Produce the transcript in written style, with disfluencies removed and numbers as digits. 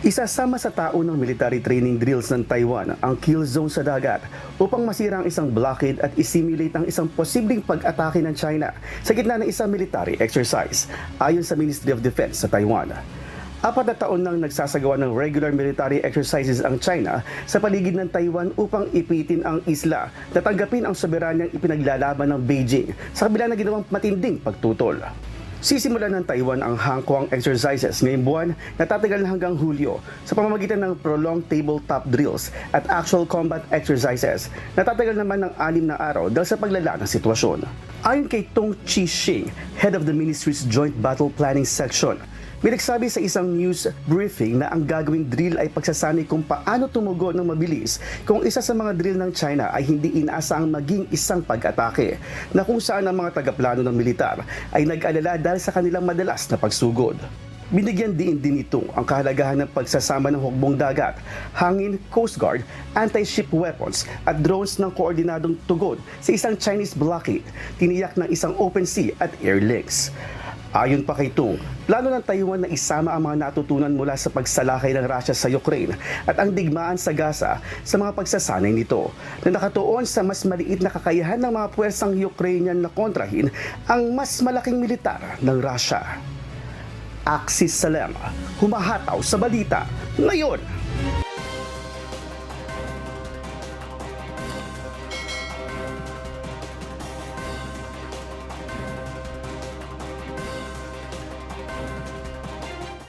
Isasama sa tao ng military training drills ng Taiwan ang kill zone sa dagat upang masira ang isang blockade at isimulate ang isang posibleng pag-atake ng China sa gitna ng isang military exercise, ayon sa Ministry of Defense sa Taiwan. 4 na taon nang nagsasagawa ng regular military exercises ang China sa paligid ng Taiwan upang ipitin ang isla na tanggapin ang soberanyang ipinaglalaban ng Beijing sa kabila ng ginawang matinding pagtutol. Sisimulan ng Taiwan ang Hangguang exercises ngayong buwan na tatagal hanggang Hulyo sa pamamagitan ng prolonged tabletop drills at actual combat exercises na tatagal naman ng 6 na araw dahil sa paglala ng sitwasyon. Ayon kay Tong Chi-shing, head of the ministry's Joint Battle Planning Section, may nagsabi sa isang news briefing na ang gagawing drill ay pagsasanay kung paano tumugon ng mabilis kung isa sa mga drill ng China ay hindi inaasahang maging isang pag-atake, na kung saan ang mga tagaplano ng militar ay nag-alala dahil sa kanilang madalas na pagsugod. Binigyan din ito ang kahalagahan ng pagsasama ng hukbong dagat, hangin, coast guard, anti-ship weapons at drones ng koordinadong tugon sa isang Chinese blockade, tiniyak ng isang open sea at air links. Ayon pa kay Tung, plano ng Taiwan na isama ang mga natutunan mula sa pagsalakay ng Russia sa Ukraine at ang digmaan sa Gaza sa mga pagsasanay nito, na nakatuon sa mas maliit na kakayahan ng mga puwersang Ukrainian na kontrahin ang mas malaking militar ng Russia. Axis Salem, humahataw sa balita ngayon.